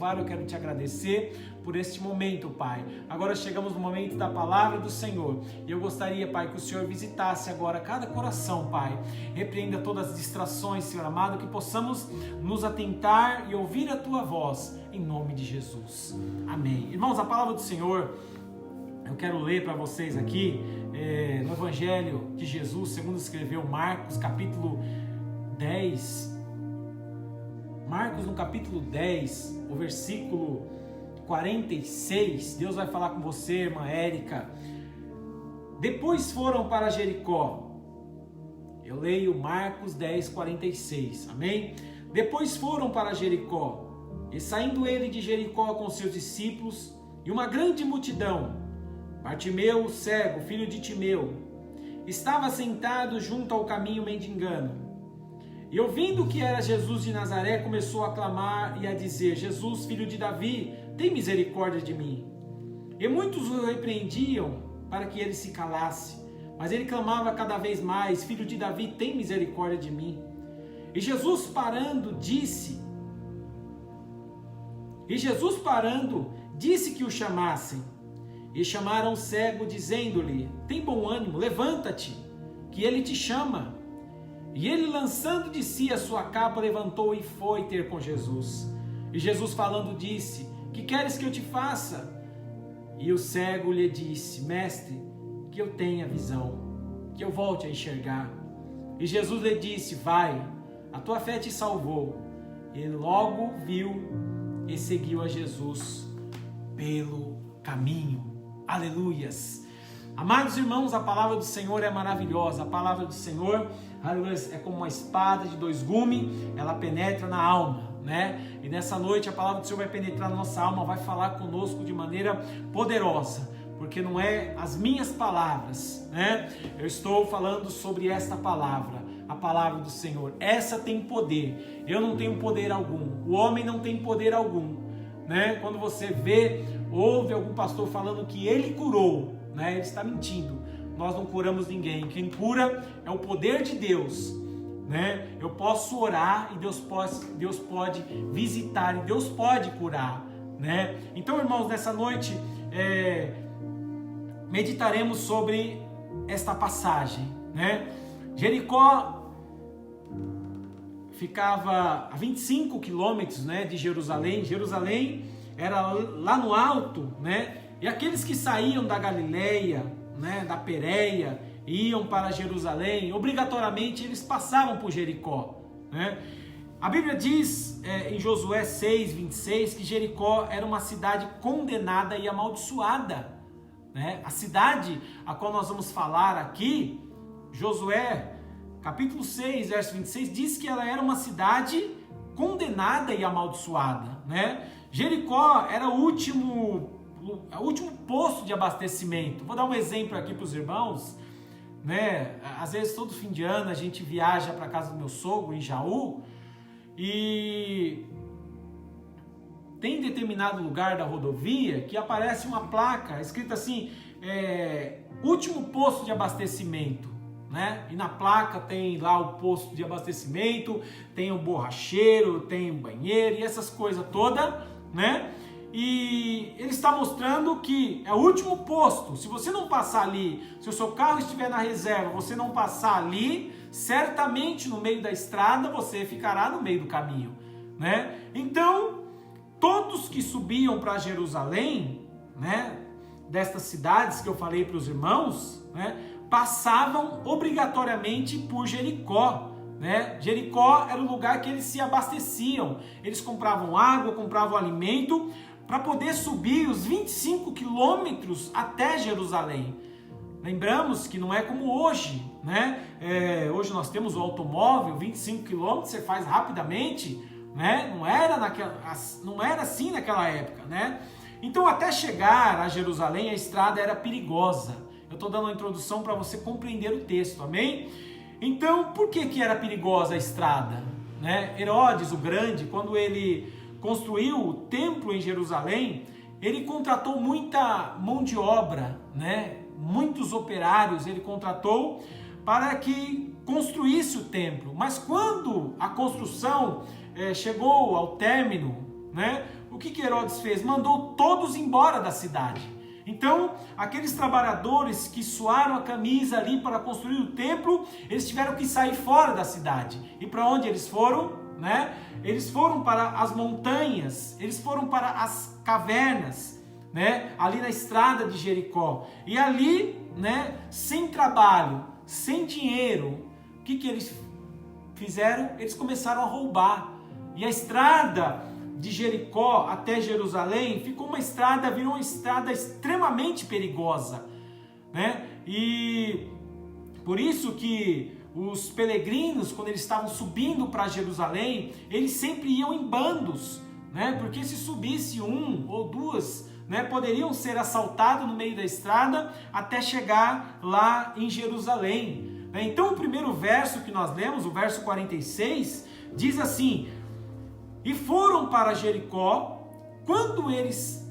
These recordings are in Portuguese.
Eu quero te agradecer por este momento, Pai. Agora chegamos no momento da palavra do Senhor. E eu gostaria, Pai, que o Senhor visitasse agora cada coração, Pai. Repreenda todas as distrações, Senhor amado, que possamos nos atentar e ouvir a Tua voz, em nome de Jesus. Amém. Irmãos, a palavra do Senhor, eu quero ler para vocês aqui, no Evangelho de Jesus, segundo escreveu Marcos, capítulo 10. Marcos, no capítulo 10, o versículo 46, Deus vai falar com você, irmã Érica. Depois foram para Jericó. Eu leio Marcos 10, 46, amém? Depois foram para Jericó, e saindo ele de Jericó com seus discípulos e uma grande multidão, Bartimeu, o cego, filho de Timeu, estava sentado junto ao caminho mendigando. E ouvindo que era Jesus de Nazaré, começou a clamar e a dizer: Jesus, filho de Davi, tem misericórdia de mim. E muitos o repreendiam para que ele se calasse. Mas ele clamava cada vez mais: Filho de Davi, tem misericórdia de mim. E Jesus parando, disse que o chamassem. E chamaram o cego, dizendo-lhe: Tem bom ânimo, levanta-te, que ele te chama. E ele, lançando de si a sua capa, levantou e foi ter com Jesus. E Jesus falando disse: Que queres que eu te faça? E o cego lhe disse: Mestre, que eu tenha visão, que eu volte a enxergar. E Jesus lhe disse: Vai, a tua fé te salvou. E logo viu e seguiu a Jesus pelo caminho. Aleluias! Amados irmãos, a palavra do Senhor é maravilhosa. A palavra do Senhor, aleluia, é como uma espada de dois gumes, ela penetra na alma, né? E nessa noite a palavra do Senhor vai penetrar na nossa alma, vai falar conosco de maneira poderosa, porque não é as minhas palavras, né? Eu estou falando sobre esta palavra, a palavra do Senhor. Essa tem poder. Eu não tenho poder algum. O homem não tem poder algum, né? Quando você ouve algum pastor falando que ele curou, né? Ele está mentindo. Nós não curamos ninguém. Quem cura é o poder de Deus, né? Eu posso orar e Deus pode visitar e Deus pode curar, né? Então, irmãos, nessa noite meditaremos sobre esta passagem, né? Jericó ficava a 25 quilômetros, né, de Jerusalém. Jerusalém era lá no alto, né? E aqueles que saíam da Galileia, né, da Pérea, iam para Jerusalém, obrigatoriamente eles passavam por Jericó, né? A Bíblia diz em Josué 6, 26, que Jericó era uma cidade condenada e amaldiçoada, né? A cidade a qual nós vamos falar aqui, Josué capítulo 6, verso 26, diz que ela era uma cidade condenada e amaldiçoada, né? Jericó era o último posto de abastecimento. Vou dar um exemplo aqui para os irmãos, né? Às vezes todo fim de ano a gente viaja para a casa do meu sogro em Jaú e tem determinado lugar da rodovia que aparece uma placa escrita assim, último posto de abastecimento, né? E na placa tem lá o posto de abastecimento, tem o borracheiro, tem o banheiro e essas coisas todas, né? E ele está mostrando que é o último posto. Se você não passar ali, se o seu carro estiver na reserva, você não passar ali, certamente no meio da estrada você ficará no meio do caminho, né? Então, todos que subiam para Jerusalém, né, destas cidades que eu falei para os irmãos, né, passavam obrigatoriamente por Jericó. Né? Jericó era o lugar que eles se abasteciam, eles compravam água, compravam alimento para poder subir os 25 quilômetros até Jerusalém. Lembramos que não é como hoje, né? Hoje nós temos o automóvel, 25 quilômetros você faz rapidamente, né? Não era assim naquela época, né? Então, até chegar a Jerusalém, a estrada era perigosa. Eu estou dando uma introdução para você compreender o texto, amém? Então, por que era perigosa a estrada, né? Herodes o Grande, quando ele construiu o templo em Jerusalém, ele contratou muita mão de obra, né? Muitos operários ele contratou para que construísse o templo. Mas quando a construção chegou ao término, né? O que Herodes fez? Mandou todos embora da cidade. Então, aqueles trabalhadores que suaram a camisa ali para construir o templo, eles tiveram que sair fora da cidade. E para onde eles foram? Né? Eles foram para as montanhas, eles foram para as cavernas, né? Ali na estrada de Jericó. E ali, né, sem trabalho, sem dinheiro, o que eles fizeram? Eles começaram a roubar. E a estrada de Jericó até Jerusalém virou uma estrada extremamente perigosa, né? E por isso que os peregrinos, quando eles estavam subindo para Jerusalém, eles sempre iam em bandos, né? Porque se subisse um ou duas, né, poderiam ser assaltados no meio da estrada até chegar lá em Jerusalém. Então o primeiro verso que nós lemos, o verso 46, diz assim: E foram para Jericó, quando eles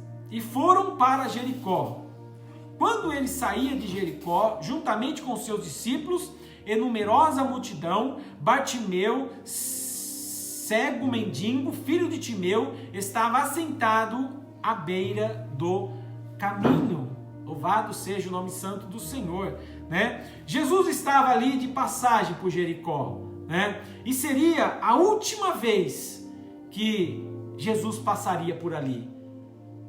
saía de Jericó, juntamente com seus discípulos, e numerosa multidão, Bartimeu, cego mendigo, filho de Timeu, estava assentado à beira do caminho. Louvado seja o nome santo do Senhor, né? Jesus estava ali de passagem por Jericó, né? E seria a última vez que Jesus passaria por ali.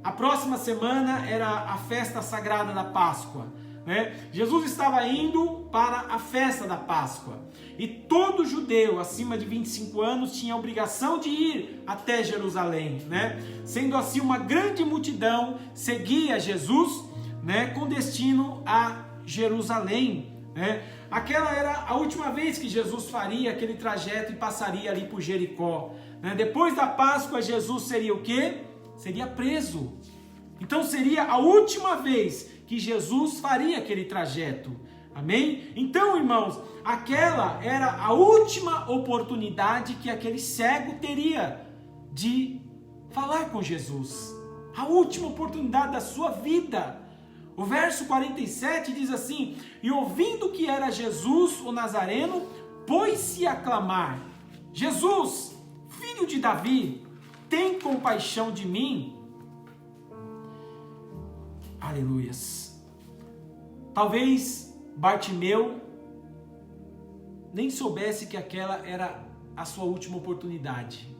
A próxima semana era a festa sagrada da Páscoa, né? Jesus estava indo para a festa da Páscoa. E todo judeu acima de 25 anos tinha a obrigação de ir até Jerusalém, né? Sendo assim, uma grande multidão seguia Jesus, né, com destino a Jerusalém, né? Aquela era a última vez que Jesus faria aquele trajeto e passaria ali por Jericó, né? Depois da Páscoa, Jesus seria o quê? Seria preso. Então seria a última vez que Jesus faria aquele trajeto. Amém? Então, irmãos, aquela era a última oportunidade que aquele cego teria de falar com Jesus. A última oportunidade da sua vida. O verso 47 diz assim: E ouvindo que era Jesus o Nazareno, pôs-se a clamar: Jesus, filho de Davi, tem compaixão de mim. Aleluias. Talvez Bartimeu nem soubesse que aquela era a sua última oportunidade.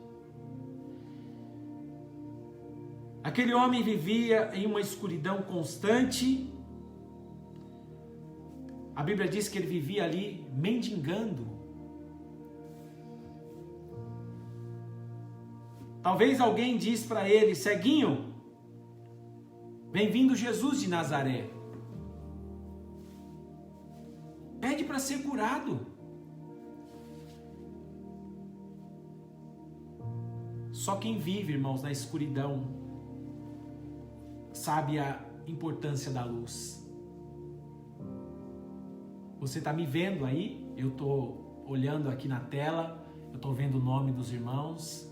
Aquele homem vivia em uma escuridão constante. A Bíblia diz que ele vivia ali mendigando. Talvez alguém diz para ele: ceguinho, bem-vindo Jesus de Nazaré. Pede para ser curado. Só quem vive, irmãos, na escuridão sabe a importância da luz. Você está me vendo aí? Eu estou olhando aqui na tela, eu estou vendo o nome dos irmãos.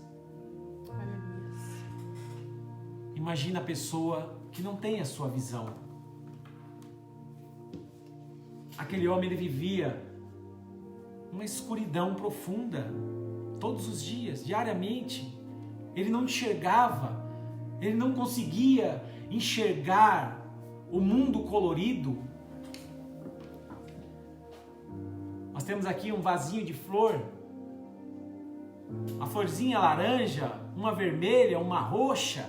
Imagina a pessoa que não tem a sua visão. Aquele homem, ele vivia uma escuridão profunda, todos os dias, diariamente. Ele não enxergava, ele não conseguia enxergar o mundo colorido. Nós temos aqui um vasinho de flor, uma florzinha laranja, uma vermelha, uma roxa.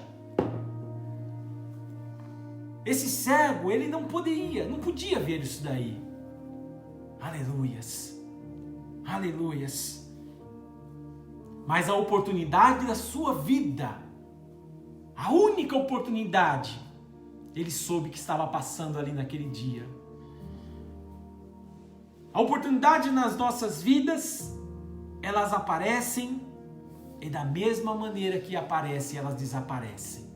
Esse cego, ele não podia ver isso daí. Aleluias, aleluias. Mas a oportunidade da sua vida, a única oportunidade, ele soube que estava passando ali naquele dia. A oportunidade nas nossas vidas, elas aparecem e da mesma maneira que aparecem, elas desaparecem.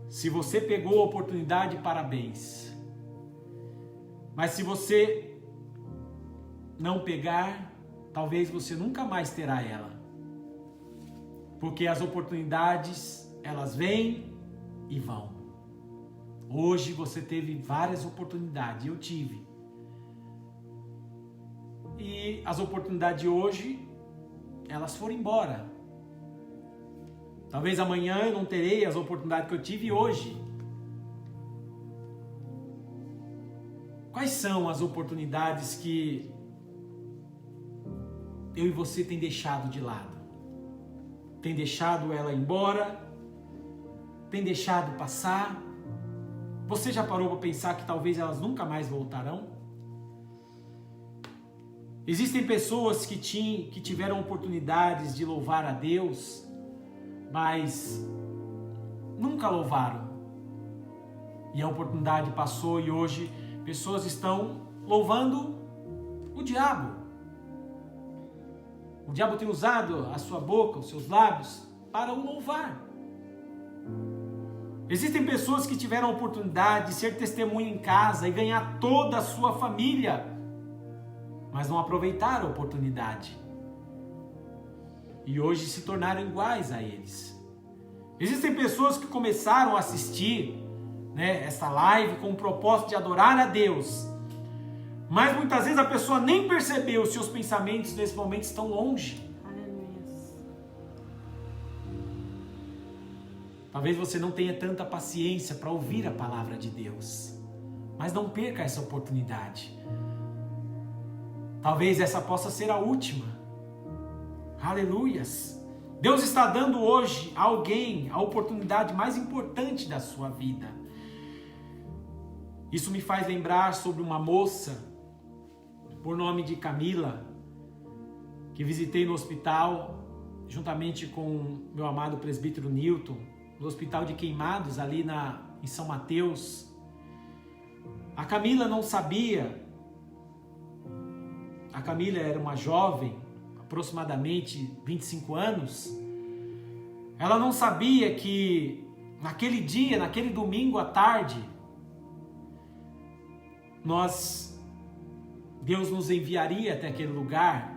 Se você pegou a oportunidade, parabéns. Mas se você não pegar, talvez você nunca mais terá ela. Porque as oportunidades, elas vêm e vão. Hoje você teve várias oportunidades, eu tive. E as oportunidades de hoje, elas foram embora. Talvez amanhã eu não terei as oportunidades que eu tive hoje. Quais são as oportunidades que eu e você tem deixado de lado? Tem deixado ela embora? Tem deixado passar? Você já parou para pensar que talvez elas nunca mais voltarão? Existem pessoas que tiveram oportunidades de louvar a Deus, mas nunca louvaram. E a oportunidade passou e hoje pessoas estão louvando o diabo. O diabo tem usado a sua boca, os seus lábios, para o louvar. Existem pessoas que tiveram a oportunidade de ser testemunha em casa e ganhar toda a sua família, mas não aproveitaram a oportunidade. E hoje se tornaram iguais a eles. Existem pessoas que começaram a assistir, essa live com o propósito de adorar a Deus, mas muitas vezes a pessoa nem percebeu, os seus pensamentos nesse momento estão longe. Talvez você não tenha tanta paciência para ouvir a palavra de Deus, mas não perca essa oportunidade. Talvez essa possa ser a última. Aleluias! Deus está dando hoje a alguém a oportunidade mais importante da sua vida. Isso me faz lembrar sobre uma moça, por nome de Camila, que visitei no hospital, juntamente com meu amado presbítero Newton, no hospital de Queimados, ali em São Mateus. A Camila não sabia, a Camila era uma jovem, aproximadamente 25 anos, ela não sabia que naquele dia, naquele domingo à tarde, Deus nos enviaria até aquele lugar,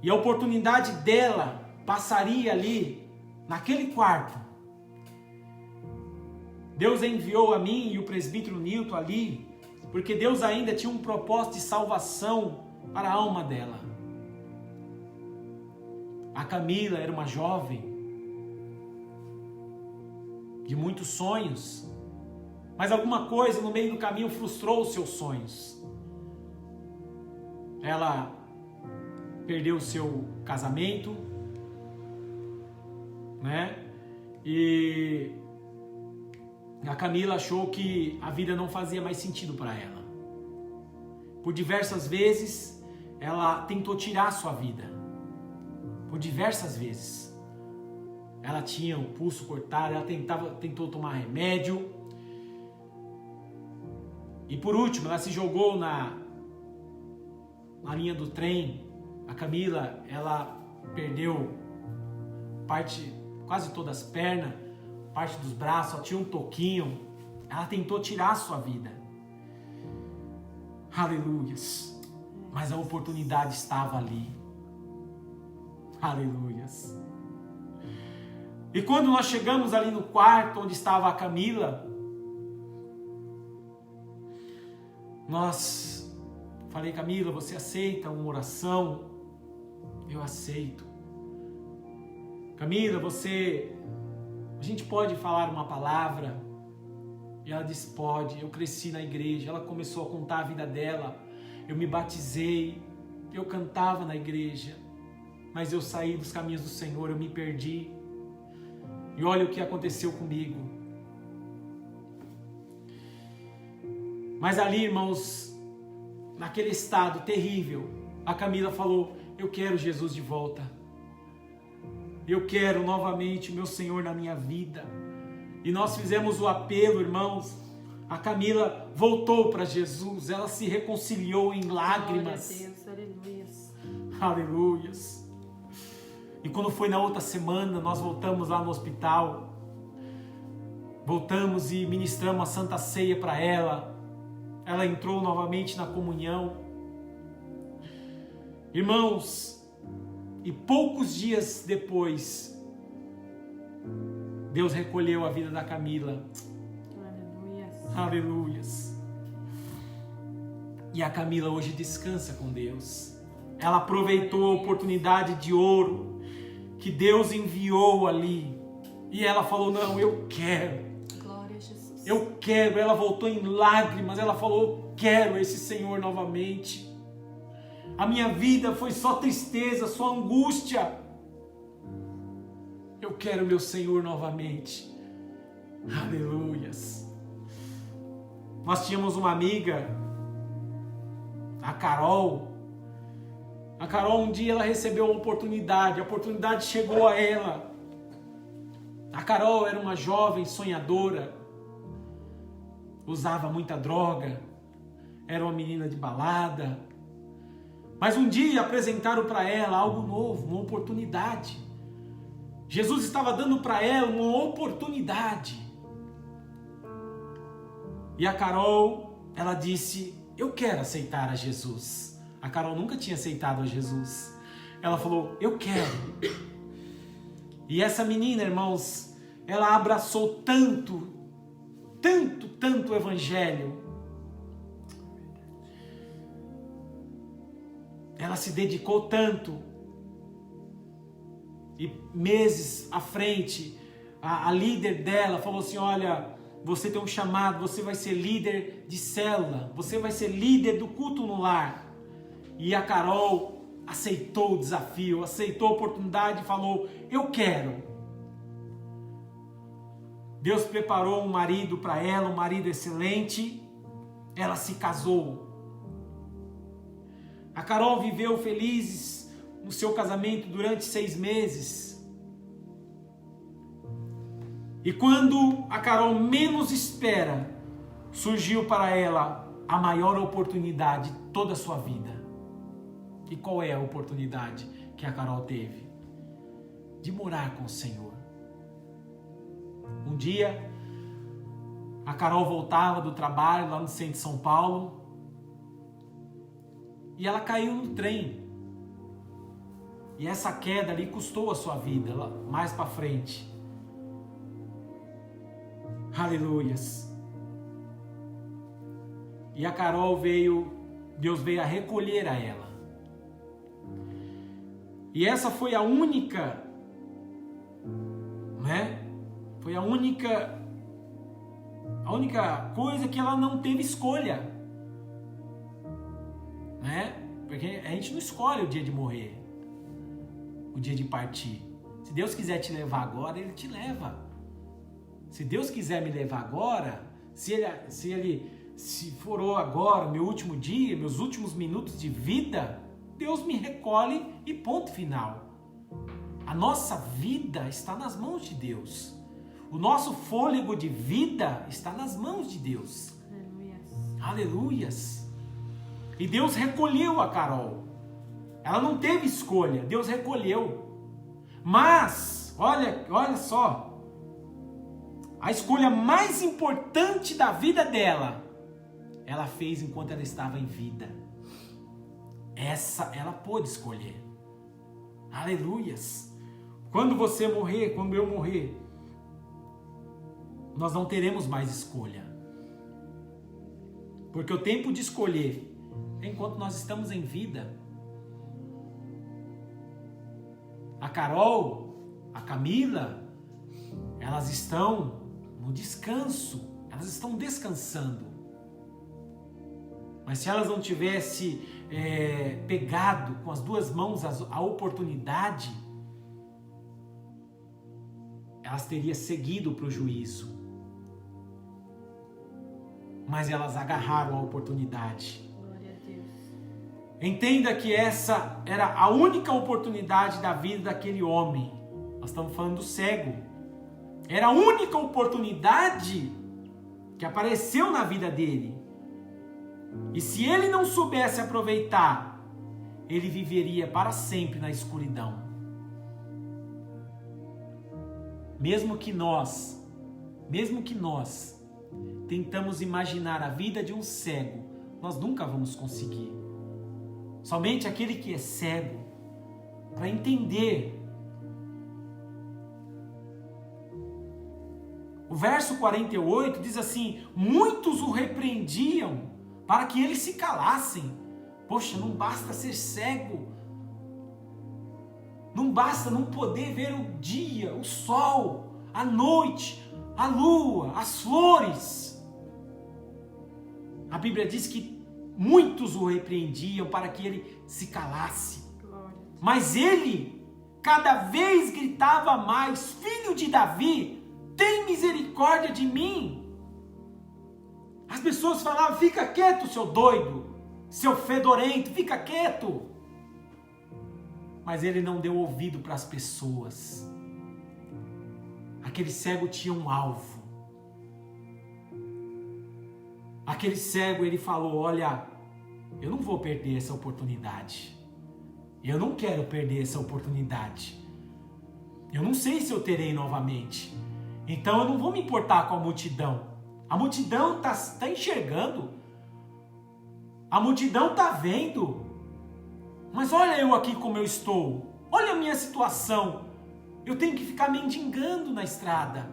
e a oportunidade dela passaria ali, naquele quarto. Deus enviou a mim e o presbítero Newton ali, porque Deus ainda tinha um propósito de salvação para a alma dela. A Camila era uma jovem de muitos sonhos, mas alguma coisa no meio do caminho frustrou os seus sonhos. Ela perdeu o seu casamento, e a Camila achou que a vida não fazia mais sentido para ela. Por diversas vezes, ela tentou tirar a sua vida. Por diversas vezes. Ela tinha o pulso cortado, ela tentou tomar remédio. E por último, ela se jogou na linha do trem. A Camila, ela perdeu quase todas as pernas, parte dos braços, só tinha um toquinho. Ela tentou tirar a sua vida. Aleluias. Mas a oportunidade estava ali. Aleluias. E quando nós chegamos ali no quarto onde estava a Camila, falei, Camila, você aceita uma oração? Eu aceito. Camila, a gente pode falar uma palavra? E ela disse, pode. Eu cresci na igreja. Ela começou a contar a vida dela. Eu me batizei, eu cantava na igreja, mas eu saí dos caminhos do Senhor, eu me perdi. E olha o que aconteceu comigo. Mas ali, irmãos, naquele estado terrível, a Camila falou, eu quero Jesus de volta. Eu quero novamente o meu Senhor na minha vida. E nós fizemos o apelo, irmãos. A Camila voltou para Jesus. Ela se reconciliou em lágrimas. Glória a Deus, aleluias. Aleluias. E quando foi na outra semana, nós voltamos lá no hospital. Voltamos e ministramos a Santa Ceia para ela. Ela entrou novamente na comunhão. Irmãos, e poucos dias depois, Deus recolheu a vida da Camila. Aleluias. Aleluias. E a Camila hoje descansa com Deus. ela aproveitou a oportunidade de ouro que Deus enviou ali. E ela falou, não, eu quero. Glória a Jesus. Eu quero. Ela voltou em lágrimas, ela falou, eu quero esse Senhor novamente. A minha vida foi só tristeza, só angústia. Eu quero meu Senhor novamente. Aleluias. Nós tínhamos uma amiga, a Carol. A Carol um dia ela recebeu uma oportunidade. A oportunidade chegou a ela. A Carol era uma jovem sonhadora. Usava muita droga. Era uma menina de balada. Mas um dia apresentaram para ela algo novo, uma oportunidade. Jesus estava dando para ela uma oportunidade. E a Carol, ela disse, eu quero aceitar a Jesus. A Carol nunca tinha aceitado a Jesus. Ela falou, eu quero. E essa menina, irmãos, ela abraçou tanto o Evangelho. Ela se dedicou tanto. E meses à frente, a líder dela falou assim, olha, você tem um chamado, você vai ser líder de célula, você vai ser líder do culto no lar. E a Carol aceitou o desafio, aceitou a oportunidade e falou, eu quero. Deus preparou um marido para ela, um marido excelente. Ela se casou. A Carol viveu feliz no seu casamento durante 6 meses. E quando a Carol menos espera, surgiu para ela a maior oportunidade de toda a sua vida. E qual é a oportunidade que a Carol teve? De morar com o Senhor. Um dia, a Carol voltava do trabalho lá no centro de São Paulo e ela caiu no trem. E essa queda ali custou a sua vida, mais para frente. Aleluias. E a Carol Deus veio a recolher a ela. E essa foi a única, Foi a única coisa que ela não teve escolha, Porque a gente não escolhe o dia de morrer, o dia de partir. Se Deus quiser te levar agora, Ele te leva. Se Deus quiser me levar agora, se for agora, meu último dia, meus últimos minutos de vida, Deus me recolhe e ponto final. A nossa vida está nas mãos de Deus. O nosso fôlego de vida está nas mãos de Deus. Aleluias. Aleluias. E Deus recolheu a Carol. Ela não teve escolha, Deus recolheu. Mas, olha só, a escolha mais importante da vida dela, ela fez enquanto ela estava em vida. Essa ela pôde escolher. Aleluias. Quando você morrer, quando eu morrer, nós não teremos mais escolha. Porque o tempo de escolher é enquanto nós estamos em vida. A Carol, a Camila, elas estão no descanso, elas estão descansando. Mas se elas não tivessem pegado com as 2 mãos a oportunidade, elas teriam seguido para o juízo. Mas elas agarraram a oportunidade. Glória a Deus. Entenda que essa era a única oportunidade da vida daquele homem. Nós estamos falando do cego. Era a única oportunidade que apareceu na vida dele. E se ele não soubesse aproveitar, ele viveria para sempre na escuridão. Mesmo que nós tentamos imaginar a vida de um cego, nós nunca vamos conseguir. Somente aquele que é cego, para entender. O verso 48 diz assim: muitos o repreendiam para que eles se calassem, Poxa, não basta ser cego. Não basta não poder ver o dia, o sol, a noite, a lua, as flores. A Bíblia diz que muitos o repreendiam para que ele se calasse. Glória. Mas ele cada vez gritava mais: Filho de Davi, tem misericórdia de mim. As pessoas falavam: fica quieto, seu doido, seu fedorento, fica quieto. Mas ele não deu ouvido para as pessoas. Aquele cego tinha um alvo. Aquele cego, ele falou: olha, eu não vou perder essa oportunidade. Eu não quero perder essa oportunidade. Eu não sei se eu terei novamente. Então eu não vou me importar com a multidão. A multidão está enxergando. A multidão está vendo. Mas olha eu aqui como eu estou. Olha a minha situação. Eu tenho que ficar mendigando na estrada.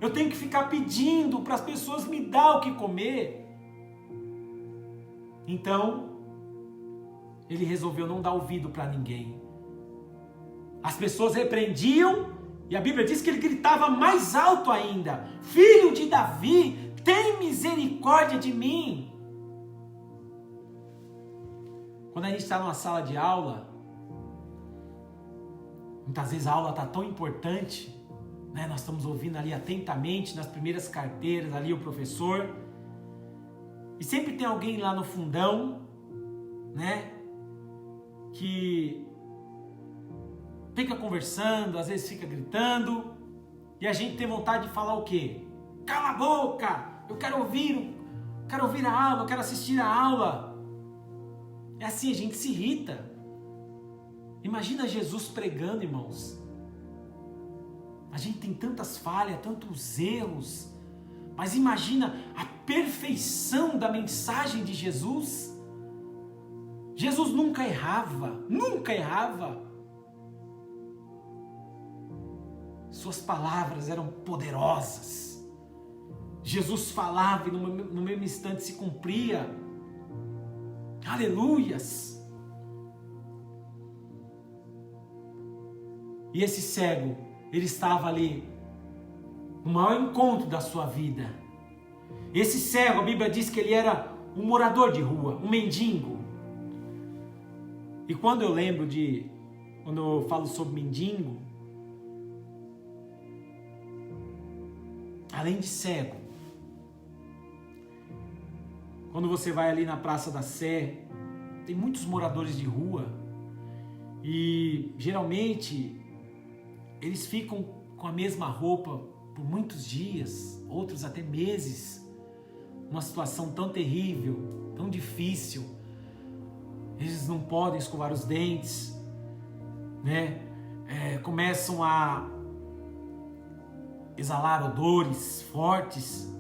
Eu tenho que ficar pedindo para as pessoas me dar o que comer. Então, ele resolveu não dar ouvido para ninguém. As pessoas repreendiam e a Bíblia diz que ele gritava mais alto ainda: Filho de Davi, tem misericórdia de mim. Quando a gente está numa sala de aula, muitas vezes a aula está tão importante, né? Nós estamos ouvindo ali atentamente, nas primeiras carteiras, ali o professor, e sempre tem alguém lá no fundão, né? Que fica conversando, às vezes fica gritando, e a gente tem vontade de falar o quê? Cala a boca! Eu quero ouvir a aula, eu quero assistir a aula. É assim, a gente se irrita. Imagina Jesus pregando, irmãos. A gente tem tantas falhas, tantos erros, mas imagina a perfeição da mensagem de Jesus. Jesus nunca errava, nunca errava. Suas palavras eram poderosas. Jesus falava e no mesmo instante se cumpria. Aleluias! E esse cego, ele estava ali no maior encontro da sua vida. Esse cego, a Bíblia diz que ele era um morador de rua, um mendigo. E quando eu falo sobre mendigo, além de cego, quando você vai ali na Praça da Sé, tem muitos moradores de rua e geralmente eles ficam com a mesma roupa por muitos dias, outros até meses, uma situação tão terrível, tão difícil. Eles não podem escovar os dentes, né? Começam a exalar odores fortes.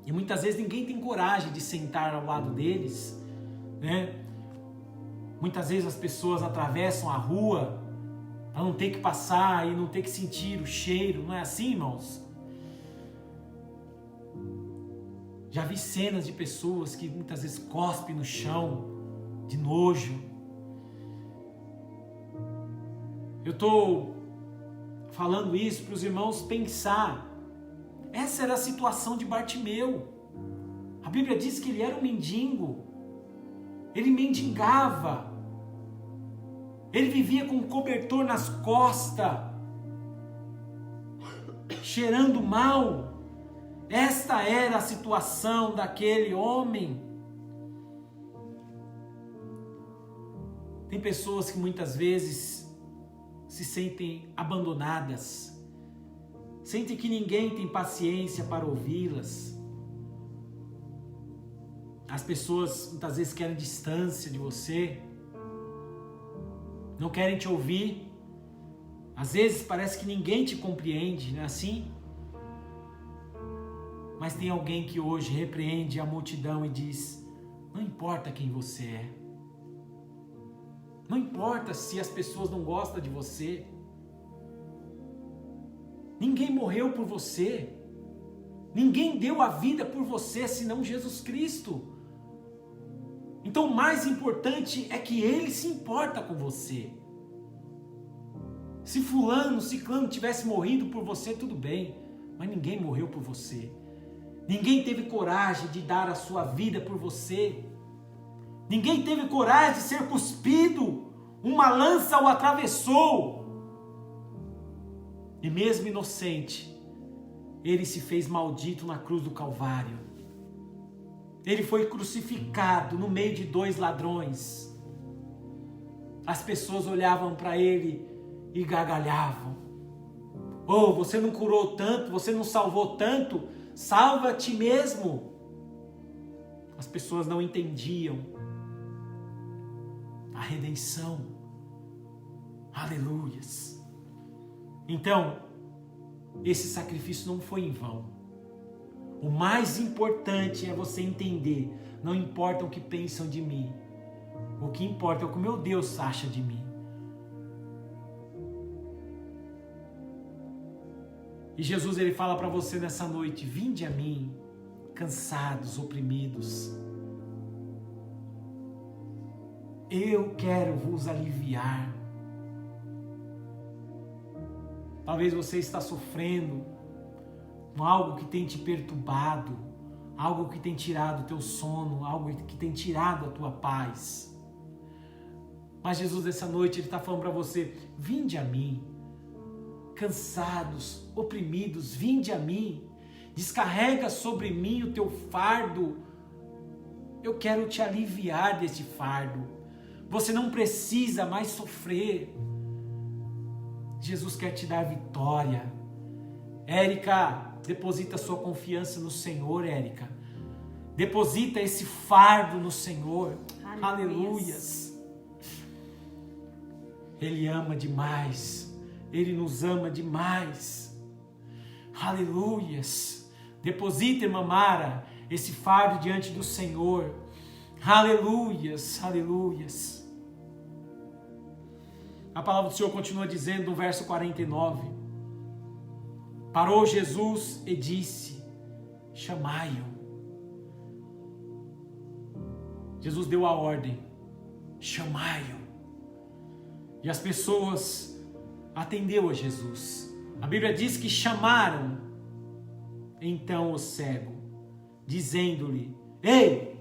E muitas vezes ninguém tem coragem de sentar ao lado deles, né? Muitas vezes as pessoas atravessam a rua para não ter que passar e não ter que sentir o cheiro. Não é assim, irmãos? Já vi cenas de pessoas que muitas vezes cospem no chão de nojo. Eu estou falando isso para os irmãos pensar. Essa era a situação de Bartimeu. A Bíblia diz que ele era um mendigo. Ele mendigava. Ele vivia com um cobertor nas costas, cheirando mal. Esta era a situação daquele homem. Tem pessoas que muitas vezes se sentem abandonadas. Sente que ninguém tem paciência para ouvi-las. As pessoas muitas vezes querem distância de você. Não querem te ouvir. Às vezes parece que ninguém te compreende, não é assim? Mas tem alguém que hoje repreende a multidão e diz: não importa quem você é. Não importa se as pessoas não gostam de você. Ninguém morreu por você. Ninguém deu a vida por você, senão Jesus Cristo. Então Então o mais importante é que Ele se importa com você. Se fulano, ciclano tivesse morrido por você, tudo bem, mas ninguém morreu por você. Ninguém teve coragem de dar a sua vida por você. Ninguém teve coragem de ser cuspido. Uma lança o atravessou. E mesmo inocente, Ele se fez maldito na cruz do Calvário. Ele foi crucificado no meio de 2 ladrões. As pessoas olhavam para Ele e gargalhavam. Oh, você não curou tanto, você não salvou tanto, salva a ti mesmo. As pessoas não entendiam a redenção. Aleluias. Então, esse sacrifício não foi em vão. O mais importante é você entender, não importa o que pensam de mim, o que importa é o que o meu Deus acha de mim. E Jesus, Ele fala para você nessa noite: vinde a mim, cansados, oprimidos. Eu quero vos aliviar. Talvez você está sofrendo com algo que tem te perturbado, algo que tem tirado o teu sono, algo que tem tirado a tua paz. Mas Jesus, essa noite, Ele está falando para você: vinde a mim, cansados, oprimidos, vinde a mim, descarrega sobre mim o teu fardo. Eu quero te aliviar deste fardo. Você não precisa mais sofrer. Jesus quer te dar vitória. Érica, deposita sua confiança no Senhor, Érica. Deposita esse fardo no Senhor. Aleluias. Ele ama demais. Ele nos ama demais. Aleluias. Deposita, irmã Mara, esse fardo diante do Senhor. Aleluias, aleluias. A palavra do Senhor continua dizendo no verso 49. Parou Jesus e disse: chamai-o. Jesus deu a ordem: chamai-o. E as pessoas atenderam a Jesus. A Bíblia diz que chamaram então o cego, dizendo-lhe: ei,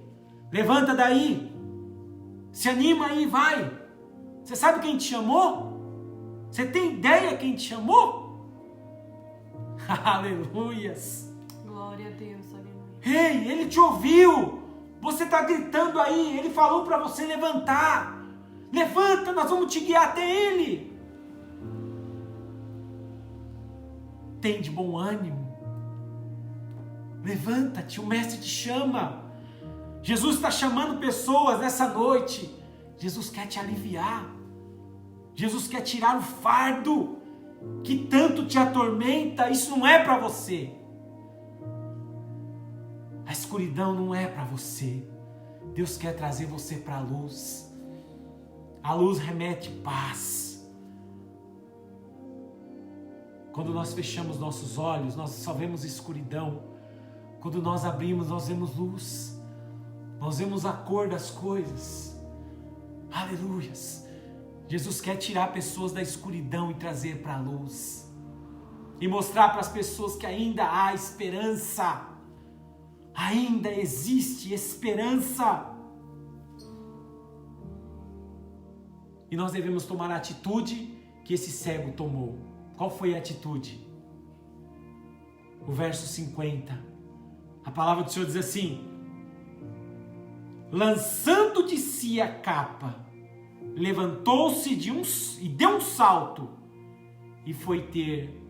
levanta daí, se anima aí, vai. Você sabe quem te chamou? Você tem ideia quem te chamou? Aleluias. Glória a Deus, aleluia. Ei, Ele te ouviu. Você está gritando aí. Ele falou para você levantar. Levanta, nós vamos te guiar até Ele. Tem de bom ânimo. Levanta-te, o Mestre te chama. Jesus está chamando pessoas nessa noite. Jesus quer te aliviar. Jesus quer tirar o fardo que tanto te atormenta. Isso não é para você. A escuridão não é para você. Deus quer trazer você para a luz. A luz remete paz. Quando nós fechamos nossos olhos, nós só vemos escuridão. Quando nós abrimos, nós vemos luz. Nós vemos a cor das coisas. Aleluias. Jesus quer tirar pessoas da escuridão e trazer para a luz. E mostrar para as pessoas que ainda há esperança. Ainda existe esperança. E nós devemos tomar a atitude que esse cego tomou. Qual foi a atitude? O verso 50. A palavra do Senhor diz assim: lançando de si a capa, levantou-se e deu um salto e foi ter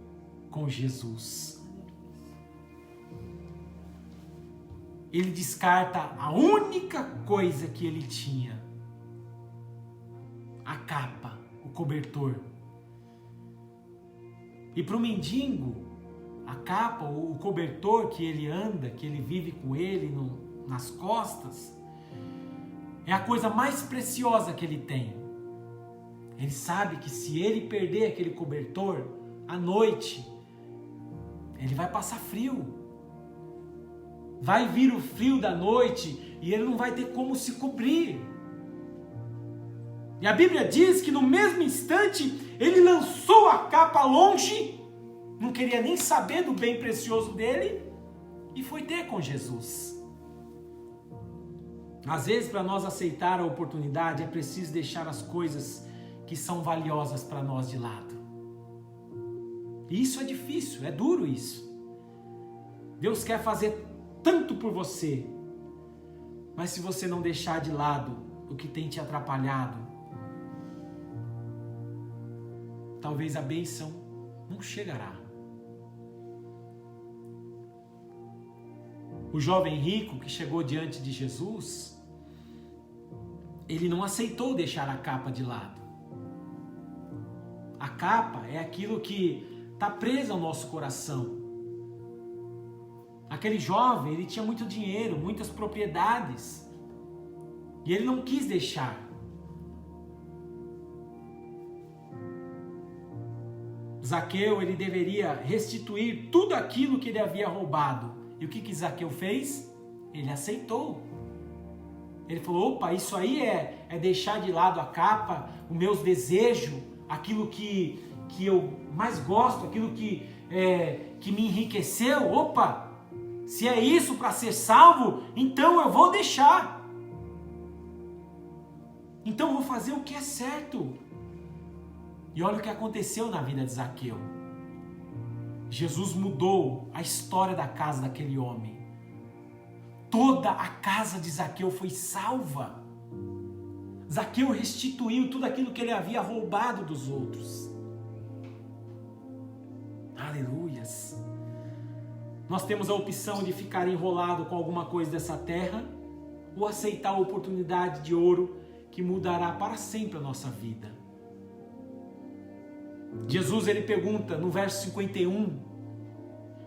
com Jesus. Ele descarta a única coisa que ele tinha: a capa, o cobertor. E para o mendigo, a capa, o cobertor que ele anda, que ele vive com ele nas costas, é a coisa mais preciosa que ele tem. Ele sabe que se ele perder aquele cobertor, à noite, ele vai passar frio. vai vir o frio da noite e ele não vai ter como se cobrir. E a Bíblia diz que no mesmo instante ele lançou a capa longe, não queria nem saber do bem precioso dele e foi ter com Jesus. Às vezes, para nós aceitar a oportunidade, é preciso deixar as coisas que são valiosas para nós de lado. E isso é difícil, é duro isso. Deus quer fazer tanto por você, mas se você não deixar de lado o que tem te atrapalhado, talvez a bênção não chegará. O jovem rico que chegou diante de Jesus, ele não aceitou deixar a capa de lado. A capa é aquilo que está preso ao nosso coração. Aquele jovem, ele tinha muito dinheiro, muitas propriedades, e ele não quis deixar. Zaqueu, ele deveria restituir tudo aquilo que ele havia roubado. E o que Zaqueu fez? Ele aceitou. Ele falou, opa, isso aí é deixar de lado a capa, os meus desejos, aquilo que eu mais gosto, aquilo que me enriqueceu. Opa, se é isso para ser salvo, então eu vou deixar. Então eu vou fazer o que é certo. E olha o que aconteceu na vida de Zaqueu. Jesus mudou a história da casa daquele homem. Toda a casa de Zaqueu foi salva. Zaqueu restituiu tudo aquilo que ele havia roubado dos outros. Aleluias. Nós temos a opção de ficar enrolado com alguma coisa dessa terra ou aceitar a oportunidade de ouro que mudará para sempre a nossa vida. Jesus, ele pergunta no verso 51,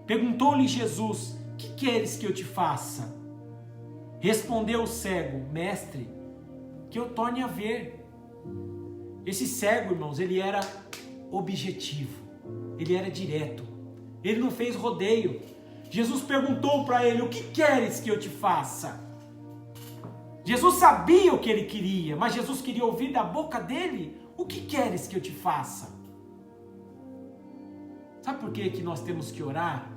perguntou-lhe Jesus, que queres que eu te faça? Respondeu o cego, mestre, que eu torne a ver. Esse cego, irmãos, ele era objetivo, ele era direto, ele não fez rodeio. Jesus perguntou para ele, o que queres que eu te faça? Jesus sabia o que ele queria, mas Jesus queria ouvir da boca dele, o que queres que eu te faça? Sabe por que nós temos que orar?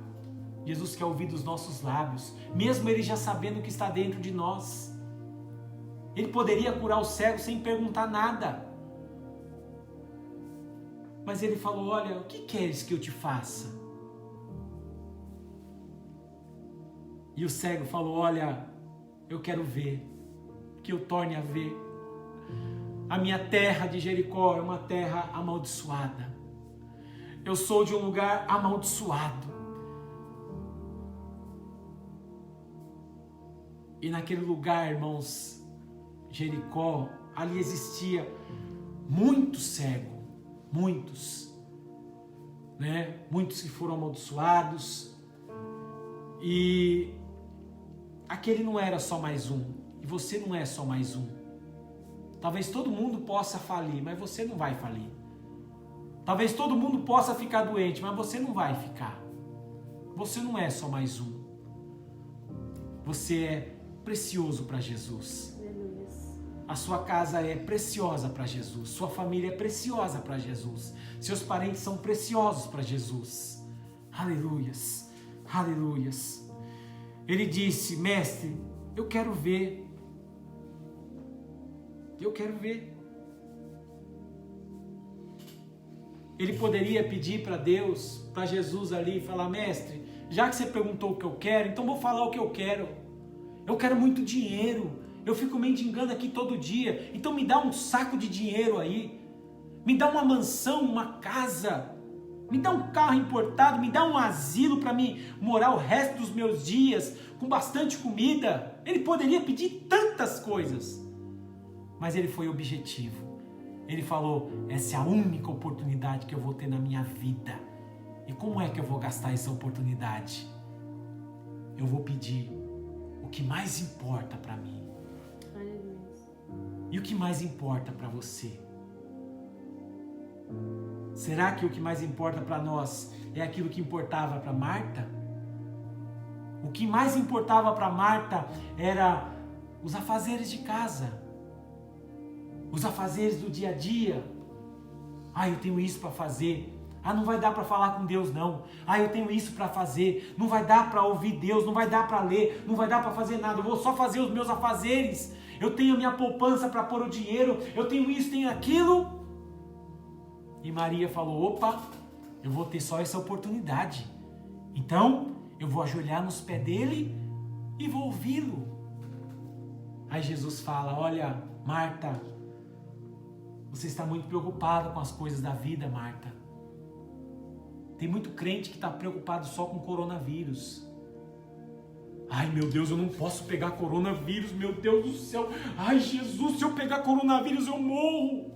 Jesus quer ouvir dos nossos lábios, mesmo ele já sabendo o que está dentro de nós. Ele poderia curar o cego sem perguntar nada. Mas ele falou, olha, o que queres que eu te faça? E o cego falou, olha, eu quero ver, que eu torne a ver. A minha terra de Jericó é uma terra amaldiçoada. Eu sou de um lugar amaldiçoado. E naquele lugar, irmãos, Jericó, ali existia muitos cegos, muitos, né? Muitos que foram amaldiçoados. E aquele não era só mais um, e você não é só mais um. Talvez todo mundo possa falir, mas você não vai falir. Talvez todo mundo possa ficar doente, mas você não vai ficar. Você não é só mais um. Você é precioso para Jesus. A sua casa é preciosa para Jesus. Sua família é preciosa para Jesus. Seus parentes são preciosos para Jesus. Aleluias, aleluias. Ele disse, mestre, eu quero ver. Eu quero ver. Ele poderia pedir para Deus, para Jesus ali, falar, mestre, já que você perguntou o que eu quero, então vou falar o que eu quero. Eu quero muito dinheiro, eu fico mendigando aqui todo dia, então me dá um saco de dinheiro aí, me dá uma mansão, uma casa, me dá um carro importado, me dá um asilo para mim morar o resto dos meus dias, com bastante comida. Ele poderia pedir tantas coisas, mas ele foi objetivo. Ele falou, essa é a única oportunidade que eu vou ter na minha vida. E como é que eu vou gastar essa oportunidade? Eu vou pedir o que mais importa para mim. E o que mais importa para você? Será que o que mais importa para nós é aquilo que importava para Marta? O que mais importava para Marta era os afazeres de casa, os afazeres do dia a dia. Eu tenho isso para fazer. Não vai dar para falar com Deus não. Eu tenho isso para fazer. Não vai dar para ouvir Deus, não vai dar para ler, não vai dar para fazer nada. Eu vou só fazer os meus afazeres. Eu tenho a minha poupança para pôr o dinheiro. Eu tenho isso, tenho aquilo. E Maria falou: opa, eu vou ter só essa oportunidade. Então, eu vou ajoelhar nos pés dele e vou ouvi-lo. Aí Jesus fala: olha, Marta, você está muito preocupada com as coisas da vida, Marta. Tem muito crente que está preocupado só com coronavírus. Meu Deus, eu não posso pegar coronavírus, meu Deus do céu. Jesus, se eu pegar coronavírus eu morro.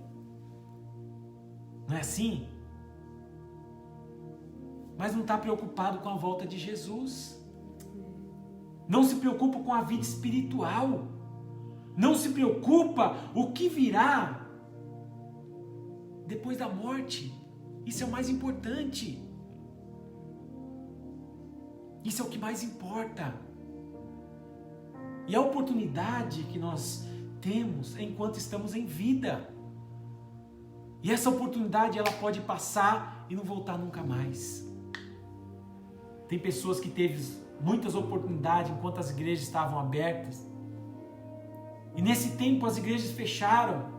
Não é assim? Mas não está preocupado com a volta de Jesus. Não se preocupa com a vida espiritual. Não se preocupa o que virá depois da morte. Isso é o mais importante. Isso é o que mais importa. E a oportunidade que nós temos é enquanto estamos em vida. E essa oportunidade ela pode passar e não voltar nunca mais. Tem pessoas que teve muitas oportunidades enquanto as igrejas estavam abertas. E nesse tempo as igrejas fecharam.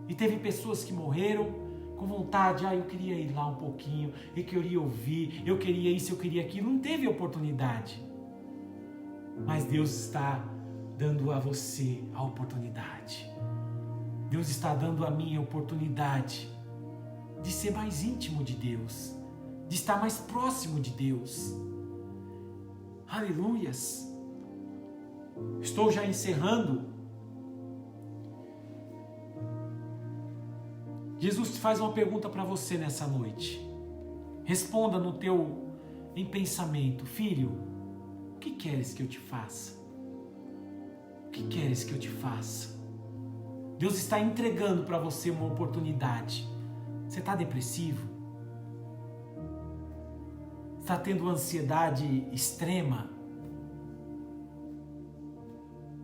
E teve pessoas que morreram com vontade. Eu queria ir lá um pouquinho, eu queria ouvir, eu queria isso, eu queria aquilo. Não teve oportunidade. Mas Deus está dando a você a oportunidade. Deus está dando a mim a oportunidade de ser mais íntimo de Deus, de estar mais próximo de Deus. Aleluias! Estou já encerrando. Jesus faz uma pergunta para você nessa noite. Responda em pensamento: filho, o que queres que eu te faça? O que queres que eu te faça? Deus está entregando para você uma oportunidade. Você está depressivo? Está tendo ansiedade extrema?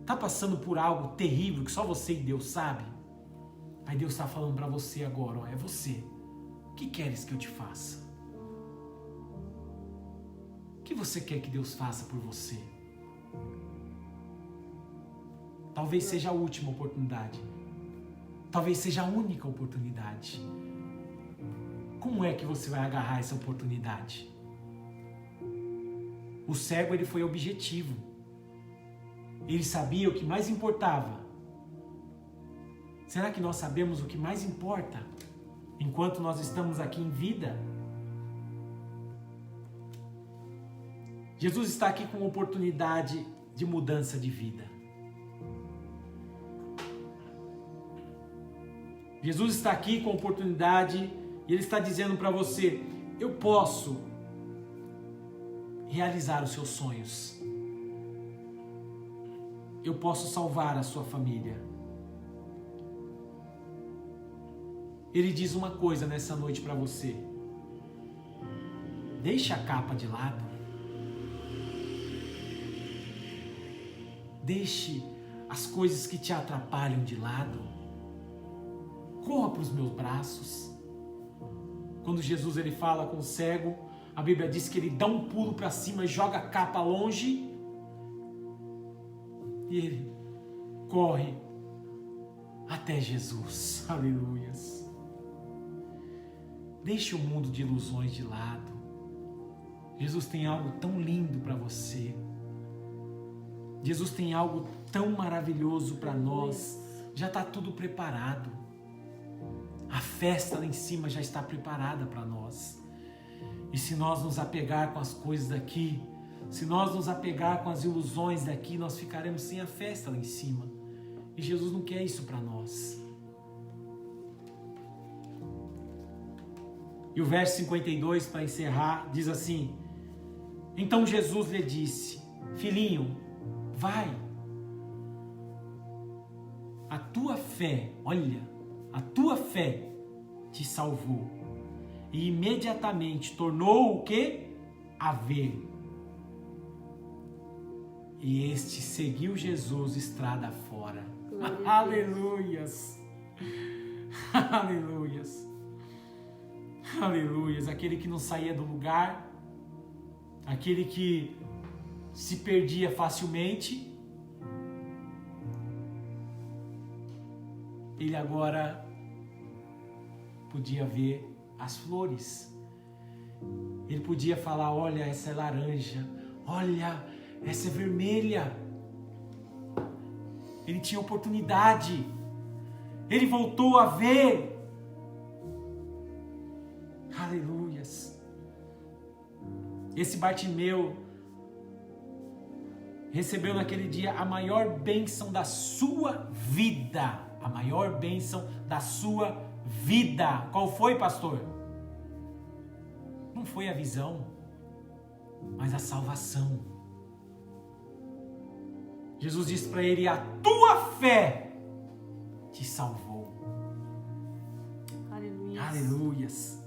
Está passando por algo terrível que só você e Deus sabe? Aí Deus está falando para você agora: é você. O que queres que eu te faça? O que você quer que Deus faça por você? Talvez seja a última oportunidade. Talvez seja a única oportunidade. Como é que você vai agarrar essa oportunidade? O cego, ele foi objetivo. Ele sabia o que mais importava. Será que nós sabemos o que mais importa enquanto nós estamos aqui em vida? Jesus está aqui com uma oportunidade de mudança de vida. Jesus está aqui com a oportunidade e Ele está dizendo para você: eu posso realizar os seus sonhos. Eu posso salvar a sua família. Ele diz uma coisa nessa noite para você: deixe a capa de lado. Deixe as coisas que te atrapalham de lado. Corra para os meus braços. Quando Jesus ele fala com o cego, a Bíblia diz que ele dá um pulo para cima e joga a capa longe. E ele corre até Jesus. Aleluias. Deixe o mundo de ilusões de lado. Jesus tem algo tão lindo para você. Jesus tem algo tão maravilhoso para nós. Já está tudo preparado. A festa lá em cima já está preparada para nós. E se nós nos apegar com as coisas daqui, se nós nos apegar com as ilusões daqui, nós ficaremos sem a festa lá em cima. E Jesus não quer isso para nós. E o verso 52, para encerrar, diz assim: então Jesus lhe disse: filhinho, vai. A tua fé, olha, a tua fé te salvou. E imediatamente tornou o quê? A ver. E este seguiu Jesus estrada fora. Glória a Deus. Aleluias. Aleluias. Aleluias. Aquele que não saía do lugar, aquele que se perdia facilmente, ele agora podia ver as flores. Ele podia falar: olha, essa é laranja, olha, essa é vermelha. Ele tinha oportunidade. Ele voltou a ver. Aleluias. Esse Bartimeu recebeu naquele dia a maior bênção da sua vida. A maior bênção da sua vida. Qual foi, pastor? Não foi a visão, mas a salvação. Jesus disse para ele: a tua fé te salvou. Aleluia. Aleluias.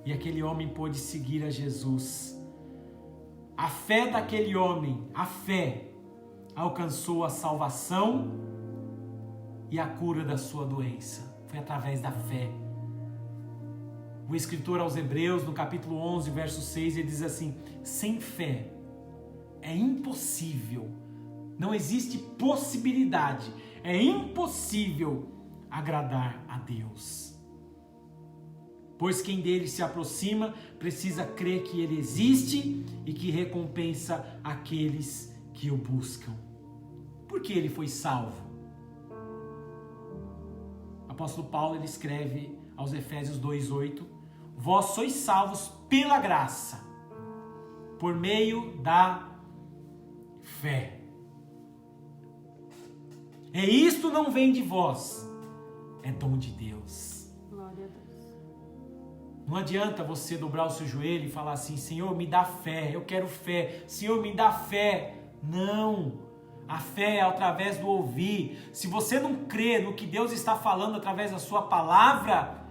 E aquele homem pôde seguir a Jesus. A fé daquele homem, a fé, alcançou a salvação e a cura da sua doença. Foi através da fé. O escritor aos Hebreus, no capítulo 11, verso 6, ele diz assim: sem fé é impossível, não existe possibilidade, é impossível agradar a Deus. Pois quem dele se aproxima precisa crer que ele existe e que recompensa aqueles que o buscam. Por que ele foi salvo? O apóstolo Paulo, ele escreve aos Efésios 2:8: vós sois salvos pela graça, por meio da fé. E isto não vem de vós, é dom de Deus. Glória a Deus. Não adianta você dobrar o seu joelho e falar assim: Senhor, me dá fé, eu quero fé, Senhor, me dá fé. Não, a fé é através do ouvir. Se você não crê no que Deus está falando através da sua palavra,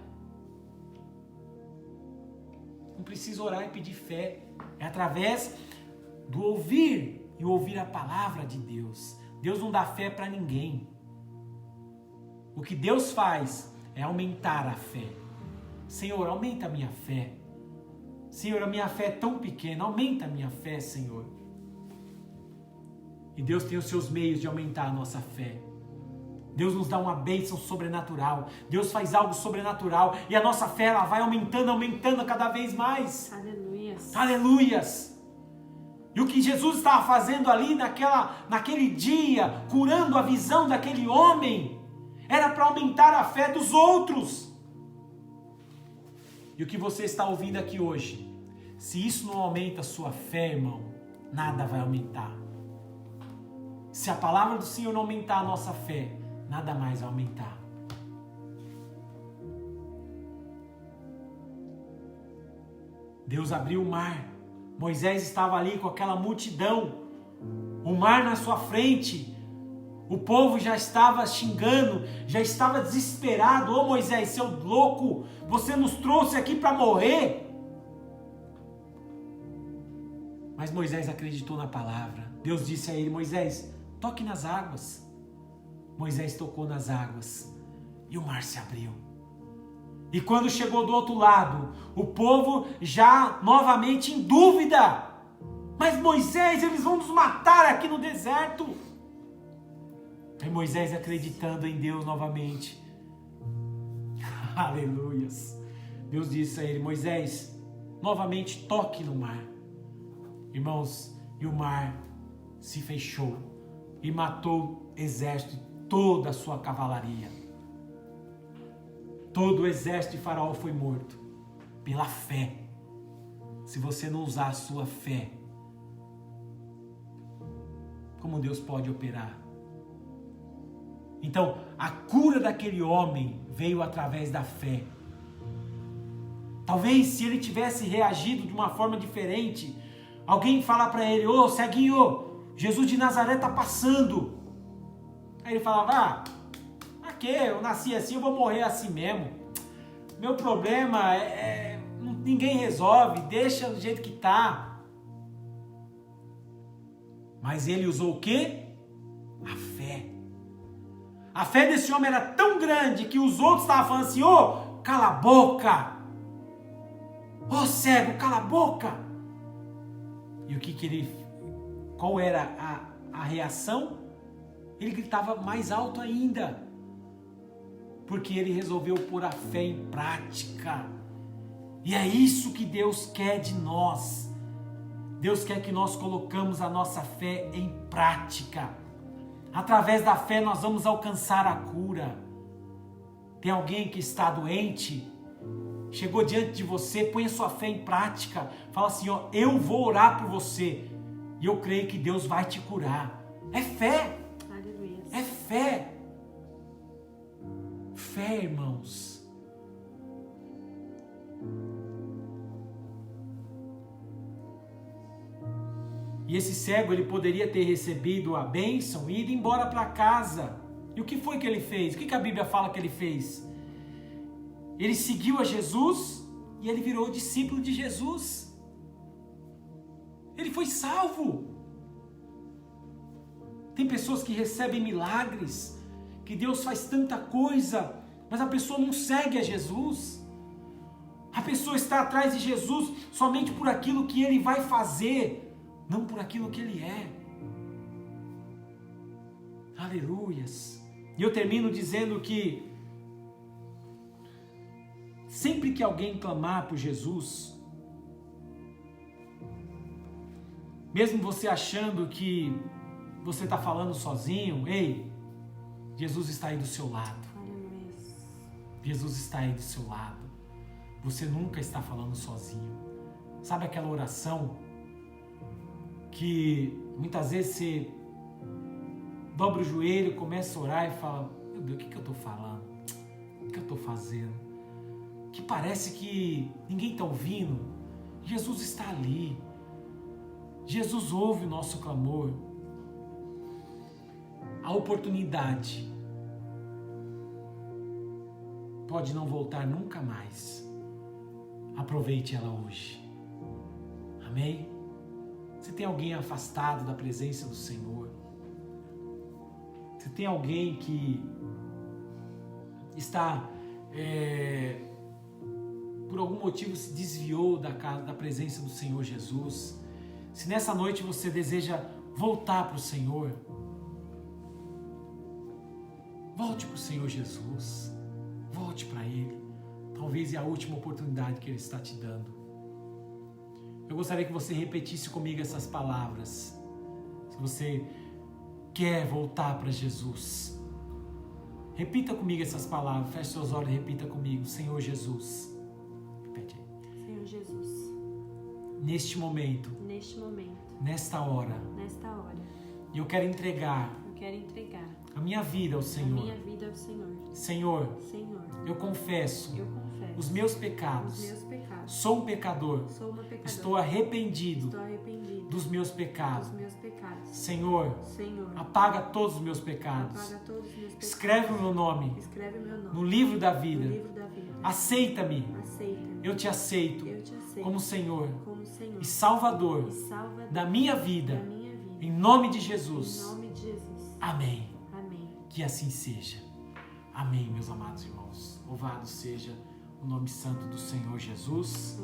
não precisa orar e pedir fé. É através do ouvir e ouvir a palavra de Deus. Deus não dá fé para ninguém. O que Deus faz é aumentar a fé. Senhor, aumenta a minha fé. Senhor, a minha fé é tão pequena, aumenta a minha fé, Senhor. E Deus tem os seus meios de aumentar a nossa fé. Deus nos dá uma bênção sobrenatural. Deus faz algo sobrenatural e a nossa fé, ela vai aumentando, aumentando cada vez mais. Aleluias. Aleluias. E o que Jesus estava fazendo ali naquele dia, curando a visão daquele homem, era para aumentar a fé dos outros. E o que você está ouvindo aqui hoje, se isso não aumenta a sua fé, irmão, nada vai aumentar. Se a palavra do Senhor não aumentar a nossa fé, nada mais vai aumentar. Deus abriu o mar. Moisés estava ali com aquela multidão. O mar na sua frente. O povo já estava xingando, já estava desesperado. Ô Moisés, seu louco, você nos trouxe aqui para morrer. Mas Moisés acreditou na palavra. Deus disse a ele: Moisés, toque nas águas. Moisés tocou nas águas e o mar se abriu. E quando chegou do outro lado, o povo já novamente em dúvida. Mas Moisés, eles vão nos matar aqui no deserto. E Moisés acreditando em Deus novamente. Aleluias. Deus disse a ele: Moisés, novamente toque no mar. Irmãos, e o mar se fechou e matou o exército, toda a sua cavalaria. Todo o exército de Faraó foi morto pela fé. Se você não usar a sua fé, como Deus pode operar? Então, a cura daquele homem veio através da fé. Talvez se ele tivesse reagido de uma forma diferente, alguém fala para ele: ô ceguinho, Jesus de Nazaré está passando. Aí ele falava: eu nasci assim, eu vou morrer assim mesmo. Meu problema ninguém resolve, deixa do jeito que está. Mas ele usou o quê? A fé. A fé desse homem era tão grande que os outros estavam falando assim: ô, cala a boca! Ô cego, cala a boca! E o que ele... Qual era a reação? Ele gritava mais alto ainda. Porque ele resolveu pôr a fé em prática. E é isso que Deus quer de nós. Deus quer que nós colocamos a nossa fé em prática. Através da fé nós vamos alcançar a cura. Tem alguém que está doente, chegou diante de você, põe a sua fé em prática. Fala assim, ó, eu vou orar por você. E eu creio que Deus vai te curar. É fé. Aleluia. É fé. Fé, irmãos. E esse cego, ele poderia ter recebido a bênção e ido embora para casa. E o que foi que ele fez? O que a Bíblia fala que ele fez? Ele seguiu a Jesus e ele virou discípulo de Jesus. Ele foi salvo. Tem pessoas que recebem milagres, que Deus faz tanta coisa, mas a pessoa não segue a Jesus. A pessoa está atrás de Jesus somente por aquilo que ele vai fazer, não por aquilo que ele é. Aleluias. E eu termino dizendo que sempre que alguém clamar por Jesus, mesmo você achando que você está falando sozinho, ei, Jesus está aí do seu lado. Jesus está aí do seu lado. Você nunca está falando sozinho. Sabe aquela oração que muitas vezes você dobra o joelho, começa a orar e fala: meu Deus, o que eu estou falando? O que eu estou fazendo? Que parece que ninguém está ouvindo. Jesus está ali. Jesus ouve o nosso clamor. A oportunidade pode não voltar nunca mais. Aproveite ela hoje. Amém? Se tem alguém afastado da presença do Senhor, se tem alguém que está por algum motivo se desviou da presença do Senhor Jesus, se nessa noite você deseja voltar para o Senhor, volte para o Senhor Jesus, volte para Ele. Talvez é a última oportunidade que Ele está te dando. Eu gostaria que você repetisse comigo essas palavras. Se você quer voltar para Jesus, repita comigo essas palavras. Feche seus olhos e repita comigo: Senhor Jesus. Repete aí. Senhor Jesus. Neste momento, nesta hora, eu quero entregar a minha vida ao Senhor. Senhor, eu confesso os meus pecados. Sou um pecador. Estou arrependido dos meus pecados. Senhor, apaga todos os meus pecados. Escreve o meu nome no livro da vida. Aceita-me. Eu te aceito como Senhor e Salvador da minha vida. Em nome de Jesus. Amém. Que assim seja. Amém, meus amados irmãos. Louvado seja o nome santo do Senhor Jesus.